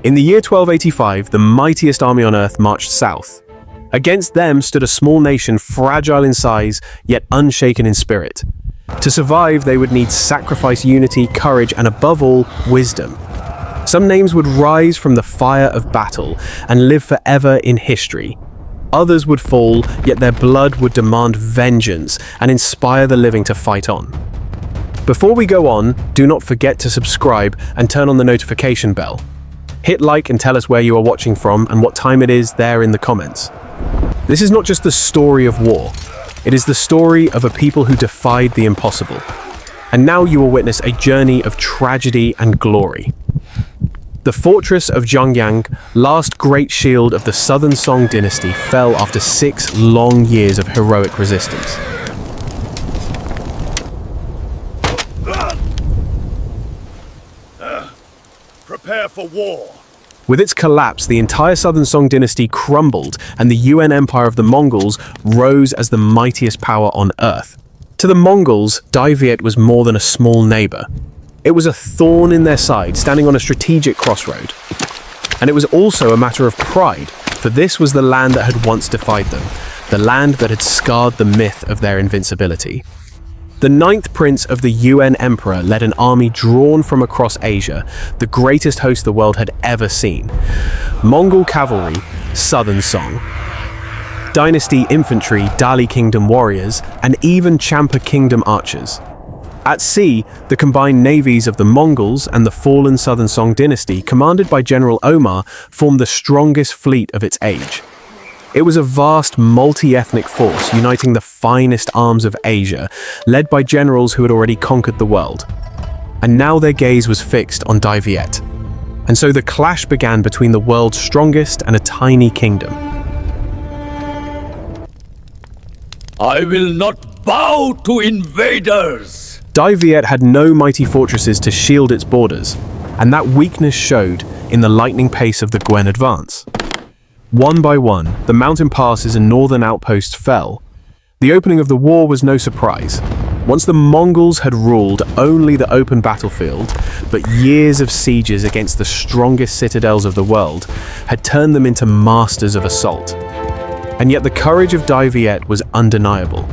In the year 1285, the mightiest army on Earth marched south. Against them stood a small nation fragile in size, yet unshaken in spirit. To survive, they would need sacrifice, unity, courage, and above all, wisdom. Some names would rise from the fire of battle and live forever in history. Others would fall, yet their blood would demand vengeance and inspire the living to fight on. Before we go on, do not forget to subscribe and turn on the notification bell. Hit like and tell us where you are watching from and what time it is there in the comments. This is not just the story of war. It is the story of a people who defied the impossible. And now you will witness a journey of tragedy and glory. The fortress of Zhongyang, last great shield of the Southern Song dynasty, fell after 6 long years of heroic resistance. Prepare for war. With its collapse, the entire Southern Song dynasty crumbled and the Yuan Empire of the Mongols rose as the mightiest power on Earth. To the Mongols, Dai Viet was more than a small neighbor. It was a thorn in their side, standing on a strategic crossroad. And it was also a matter of pride, for this was the land that had once defied them, the land that had scarred the myth of their invincibility. The 9th prince of the Yuan emperor led an army drawn from across Asia, the greatest host the world had ever seen. Mongol cavalry, Southern Song. Dynasty infantry, Dali kingdom warriors, and even Champa kingdom archers. At sea, the combined navies of the Mongols and the fallen Southern Song dynasty, commanded by General Omar, formed the strongest fleet of its age. It was a vast multi-ethnic force uniting the finest arms of Asia, led by generals who had already conquered the world. And now their gaze was fixed on Dai Viet. And so the clash began between the world's strongest and a tiny kingdom. I will not bow to invaders! Dai Viet had no mighty fortresses to shield its borders, and that weakness showed in the lightning pace of the Guen advance. One by one, the mountain passes and northern outposts fell. The opening of the war was no surprise. Once the Mongols had ruled only the open battlefield, but years of sieges against the strongest citadels of the world had turned them into masters of assault. And yet the courage of Dai Viet was undeniable.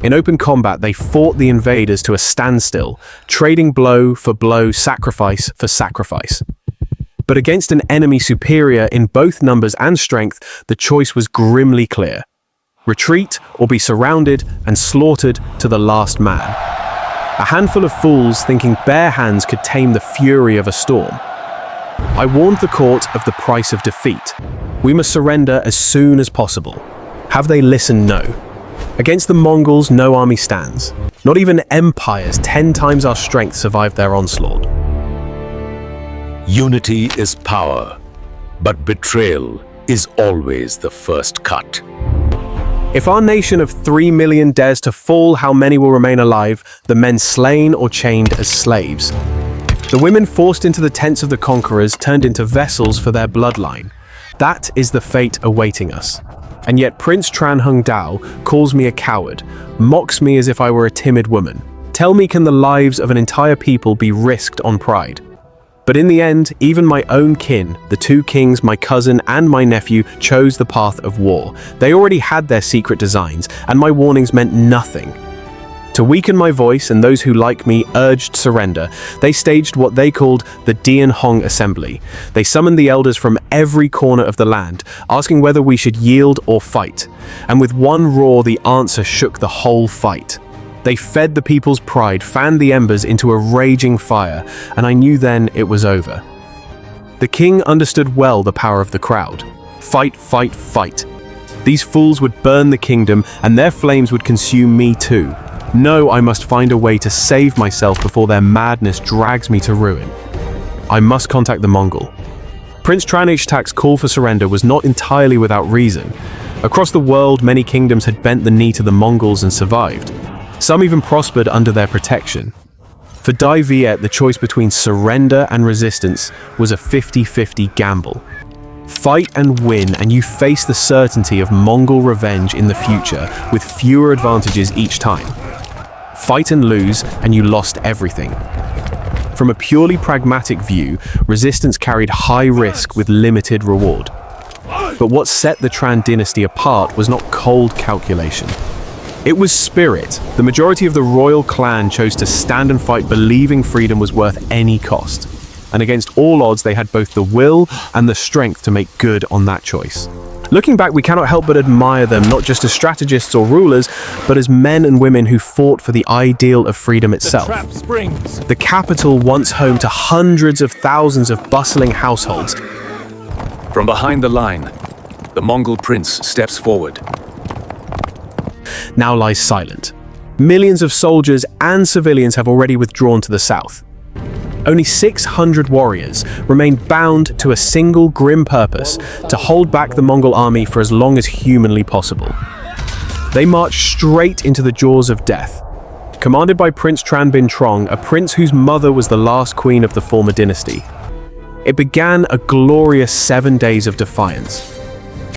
In open combat, they fought the invaders to a standstill, trading blow for blow, sacrifice for sacrifice. But against an enemy superior in both numbers and strength, the choice was grimly clear. Retreat or be surrounded and slaughtered to the last man. A handful of fools thinking bare hands could tame the fury of a storm. I warned the court of the price of defeat. We must surrender as soon as possible. Have they listened? No. Against the Mongols, no army stands. Not even empires 10 times our strength survived their onslaught. Unity is power, but betrayal is always the first cut. If our nation of 3 million dares to fall, how many will remain alive, the men slain or chained as slaves? The women forced into the tents of the conquerors turned into vessels for their bloodline. That is the fate awaiting us. And yet Prince Tran Hung Dao calls me a coward, mocks me as if I were a timid woman. Tell me, can the lives of an entire people be risked on pride? But in the end, even my own kin, the 2 kings, my cousin and my nephew, chose the path of war. They already had their secret designs, and my warnings meant nothing. To weaken my voice and those who like me urged surrender, they staged what they called the Dian Hong Assembly. They summoned the elders from every corner of the land, asking whether we should yield or fight. And with one roar, the answer shook the whole fight. They fed the people's pride, fanned the embers into a raging fire, and I knew then it was over. The king understood well the power of the crowd. Fight, fight, fight. These fools would burn the kingdom, and their flames would consume me too. No, I must find a way to save myself before their madness drags me to ruin. I must contact the Mongol. Prince Tranishtak's call for surrender was not entirely without reason. Across the world, many kingdoms had bent the knee to the Mongols and survived. Some even prospered under their protection. For Dai Viet, the choice between surrender and resistance was a 50-50 gamble. Fight and win, and you face the certainty of Mongol revenge in the future, with fewer advantages each time. Fight and lose, and you lost everything. From a purely pragmatic view, resistance carried high risk with limited reward. But what set the Tran dynasty apart was not cold calculation. It was spirit. The majority of the royal clan chose to stand and fight, believing freedom was worth any cost. And against all odds, they had both the will and the strength to make good on that choice. Looking back, we cannot help but admire them, not just as strategists or rulers, but as men and women who fought for the ideal of freedom itself. The capital, once home to hundreds of thousands of bustling households. From behind the line, the Mongol prince steps forward. Now lies silent. Millions of soldiers and civilians have already withdrawn to the south. Only 600 warriors remain bound to a single grim purpose: to hold back the Mongol army for as long as humanly possible. They march straight into the jaws of death. Commanded by Prince Tran Binh Trong, a prince whose mother was the last queen of the former dynasty. It began a glorious 7 days of defiance.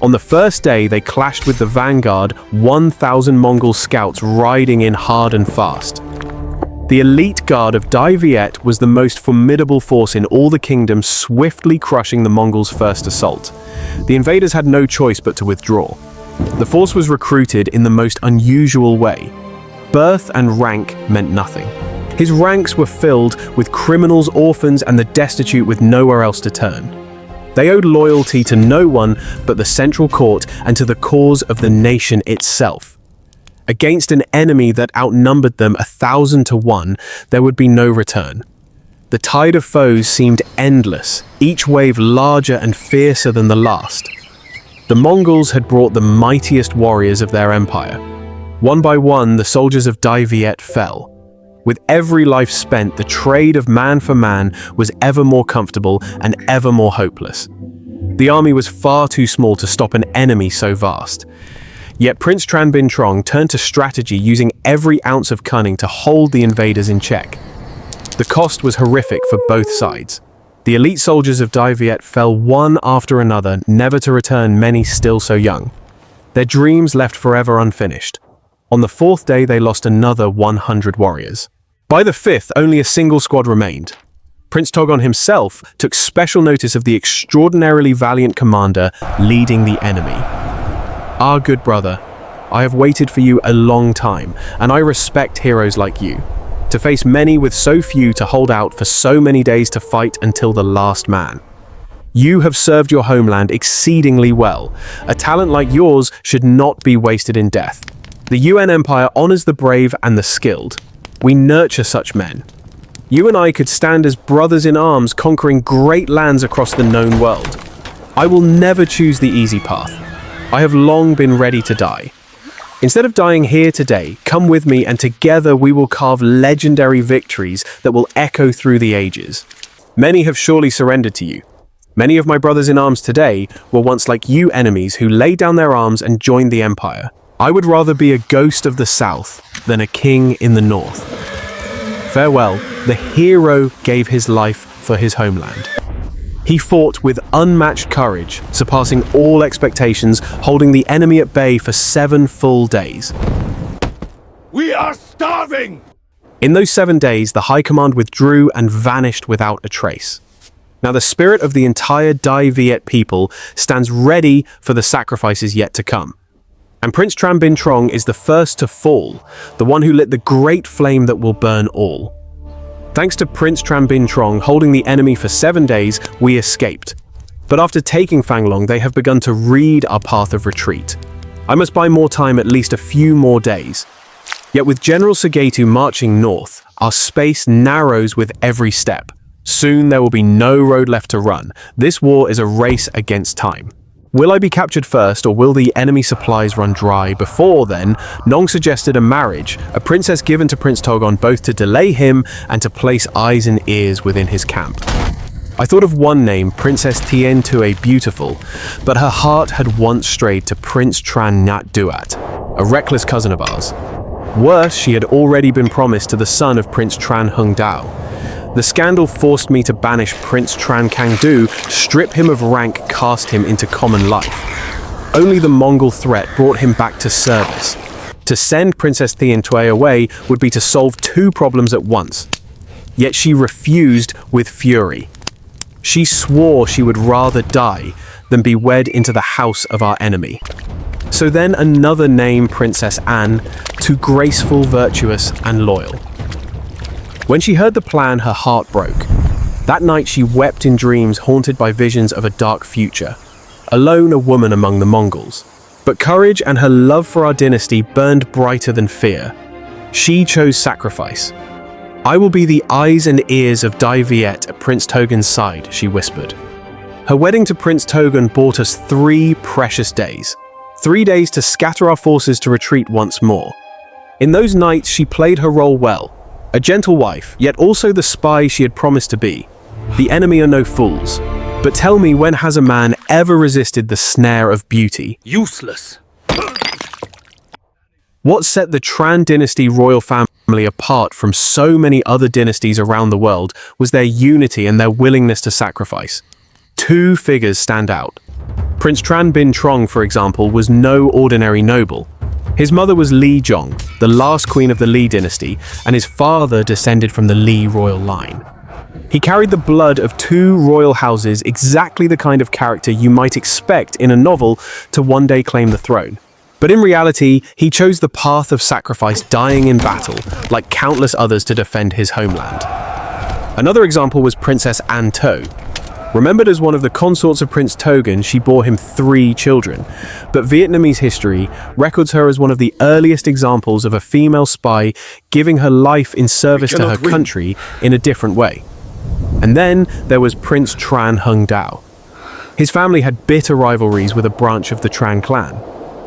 On the first day, they clashed with the vanguard, 1,000 Mongol scouts riding in hard and fast. The elite guard of Dai Viet was the most formidable force in all the kingdom, swiftly crushing the Mongols' first assault. The invaders had no choice but to withdraw. The force was recruited in the most unusual way. Birth and rank meant nothing. His ranks were filled with criminals, orphans, and the destitute with nowhere else to turn. They owed loyalty to no one but the central court and to the cause of the nation itself. Against an enemy that outnumbered them 1,000 to 1, there would be no return. The tide of foes seemed endless, each wave larger and fiercer than the last. The Mongols had brought the mightiest warriors of their empire. One by one, the soldiers of Dai Viet fell. With every life spent, the trade of man for man was ever more comfortable and ever more hopeless. The army was far too small to stop an enemy so vast. Yet Prince Tran Binh Trong turned to strategy, using every ounce of cunning to hold the invaders in check. The cost was horrific for both sides. The elite soldiers of Dai Viet fell one after another, never to return, many still so young. Their dreams left forever unfinished. On the fourth day, they lost another 100 warriors. By the fifth, only a single squad remained. Prince Togon himself took special notice of the extraordinarily valiant commander leading the enemy. "Ah, good brother, I have waited for you a long time, and I respect heroes like you. To face many with so few, to hold out for so many days, to fight until the last man. You have served your homeland exceedingly well. A talent like yours should not be wasted in death. The Yuan Empire honors the brave and the skilled. We nurture such men. You and I could stand as brothers in arms, conquering great lands across the known world. I will never choose the easy path. I have long been ready to die. Instead of dying here today, come with me and together we will carve legendary victories that will echo through the ages. Many have surely surrendered to you. Many of my brothers in arms today were once like you, enemies who laid down their arms and joined the empire. I would rather be a ghost of the south than a king in the north. Farewell, the hero gave his life for his homeland. He fought with unmatched courage, surpassing all expectations, holding the enemy at bay for 7 full days. We are starving! In those 7 days, the High Command withdrew and vanished without a trace. Now the spirit of the entire Dai Viet people stands ready for the sacrifices yet to come. And Prince Tran Binh Trong is the first to fall, the one who lit the great flame that will burn all. Thanks to Prince Tran Binh Trong holding the enemy for 7 days, we escaped. But after taking Fanglong, they have begun to read our path of retreat. I must buy more time, at least a few more days. Yet with General Sugetu marching north, our space narrows with every step. Soon there will be no road left to run. This war is a race against time. Will I be captured first, or will the enemy supplies run dry? Before then, Nong suggested a marriage, a princess given to Prince Togon, both to delay him and to place eyes and ears within his camp. I thought of one name, Princess Tien Tue Beautiful, but her heart had once strayed to Prince Tran Nhat Duat, a reckless cousin of ours. Worse, she had already been promised to the son of Prince Tran Hung Dao. The scandal forced me to banish Prince Tran Kang Du, strip him of rank, cast him into common life. Only the Mongol threat brought him back to service. To send Princess Tien Tue away would be to solve 2 problems at once. Yet she refused with fury. She swore she would rather die than be wed into the house of our enemy. So then another name, Princess Anne, too graceful, virtuous, and loyal. When she heard the plan, her heart broke. That night she wept in dreams, haunted by visions of a dark future, alone a woman among the Mongols. But courage and her love for our dynasty burned brighter than fear. She chose sacrifice. "I will be the eyes and ears of Dai Viet at Prince Togan's side," she whispered. Her wedding to Prince Togan bought us 3 precious days. 3 days to scatter our forces to retreat once more. In those nights, she played her role well. A gentle wife, yet also the spy she had promised to be. The enemy are no fools. But tell me, when has a man ever resisted the snare of beauty? Useless. What set the Tran dynasty royal family apart from so many other dynasties around the world was their unity and their willingness to sacrifice. 2 figures stand out. Prince Tran Binh Trong, for example, was no ordinary noble. His mother was Li Jong, the last queen of the Li dynasty, and his father descended from the Li royal line. He carried the blood of 2 royal houses, exactly the kind of character you might expect in a novel to one day claim the throne. But in reality, he chose the path of sacrifice, dying in battle, like countless others, to defend his homeland. Another example was Princess An To. Remembered as one of the consorts of Prince Togan, she bore him 3 children. But Vietnamese history records her as one of the earliest examples of a female spy giving her life in service to her country in a different way. And then there was Prince Tran Hung Dao. His family had bitter rivalries with a branch of the Tran clan.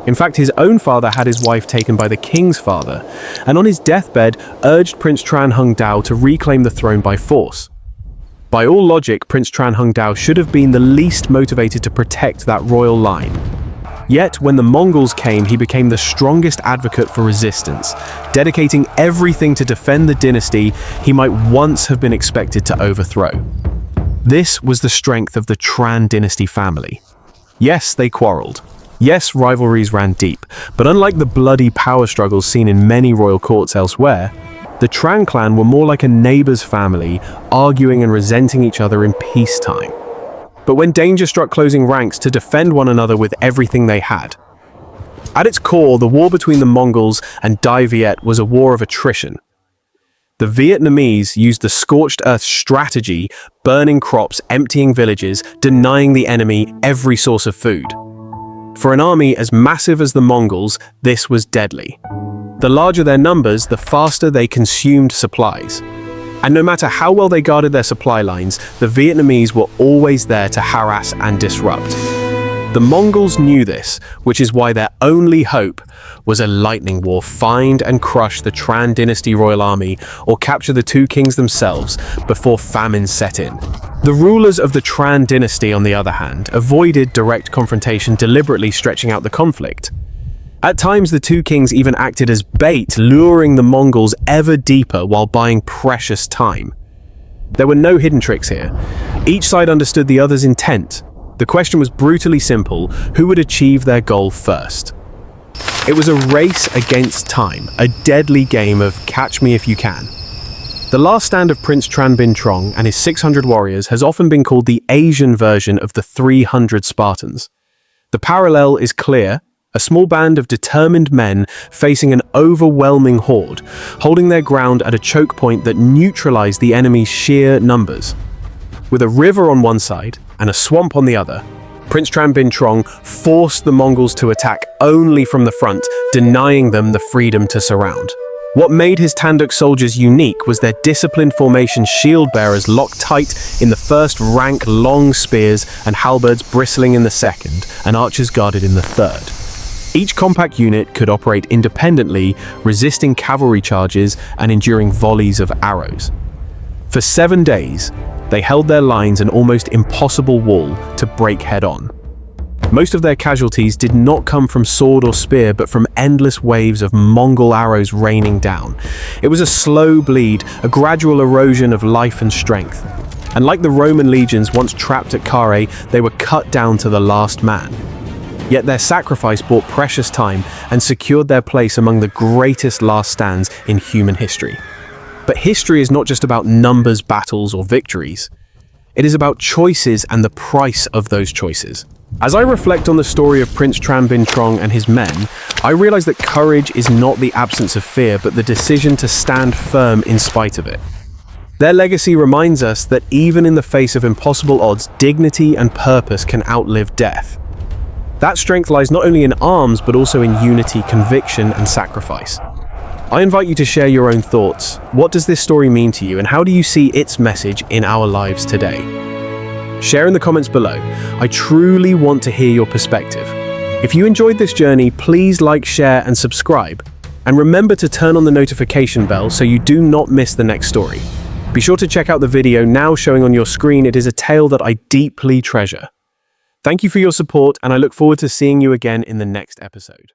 In fact, his own father had his wife taken by the king's father, and on his deathbed urged Prince Tran Hung Dao to reclaim the throne by force. By all logic, Prince Tran Hung Dao should have been the least motivated to protect that royal line. Yet, when the Mongols came, he became the strongest advocate for resistance, dedicating everything to defend the dynasty he might once have been expected to overthrow. This was the strength of the Tran dynasty family. Yes, they quarreled. Yes, rivalries ran deep, but unlike the bloody power struggles seen in many royal courts elsewhere, the Tran clan were more like a neighbor's family, arguing and resenting each other in peacetime. But when danger struck closing ranks, to defend one another with everything they had. At its core, the war between the Mongols and Dai Viet was a war of attrition. The Vietnamese used the Scorched Earth strategy, burning crops, emptying villages, denying the enemy every source of food. For an army as massive as the Mongols, this was deadly. The larger their numbers, the faster they consumed supplies. And no matter how well they guarded their supply lines, the Vietnamese were always there to harass and disrupt. The Mongols knew this, which is why their only hope was a lightning war: find and crush the Tran dynasty royal army, or capture the 2 kings themselves before famine set in. The rulers of the Tran dynasty, on the other hand, avoided direct confrontation, deliberately stretching out the conflict. At times, the 2 kings even acted as bait, luring the Mongols ever deeper while buying precious time. There were no hidden tricks here. Each side understood the other's intent. The question was brutally simple: who would achieve their goal first? It was a race against time, a deadly game of catch me if you can. The last stand of Prince Tran Binh Trong and his 600 warriors has often been called the Asian version of the 300 Spartans. The parallel is clear: a small band of determined men facing an overwhelming horde, holding their ground at a choke point that neutralized the enemy's sheer numbers. With a river on one side and a swamp on the other, Prince Tran Binh Trong forced the Mongols to attack only from the front, denying them the freedom to surround. What made his Thanh Duc soldiers unique was their disciplined formation: shield bearers locked tight in the first rank, long spears and halberds bristling in the second, and archers guarded in the third. Each compact unit could operate independently, resisting cavalry charges and enduring volleys of arrows. For 7 days, they held their lines, an almost impossible wall to break head-on. Most of their casualties did not come from sword or spear, but from endless waves of Mongol arrows raining down. It was a slow bleed, a gradual erosion of life and strength. And like the Roman legions once trapped at Carrhae, they were cut down to the last man. Yet their sacrifice bought precious time and secured their place among the greatest last stands in human history. But history is not just about numbers, battles, or victories. It is about choices and the price of those choices. As I reflect on the story of Prince Tran Binh Trong and his men, I realize that courage is not the absence of fear, but the decision to stand firm in spite of it. Their legacy reminds us that even in the face of impossible odds, dignity and purpose can outlive death. That strength lies not only in arms, but also in unity, conviction, and sacrifice. I invite you to share your own thoughts. What does this story mean to you, and how do you see its message in our lives today? Share in the comments below. I truly want to hear your perspective. If you enjoyed this journey, please like, share, and subscribe. And remember to turn on the notification bell so you do not miss the next story. Be sure to check out the video now showing on your screen. It is a tale that I deeply treasure. Thank you for your support, and I look forward to seeing you again in the next episode.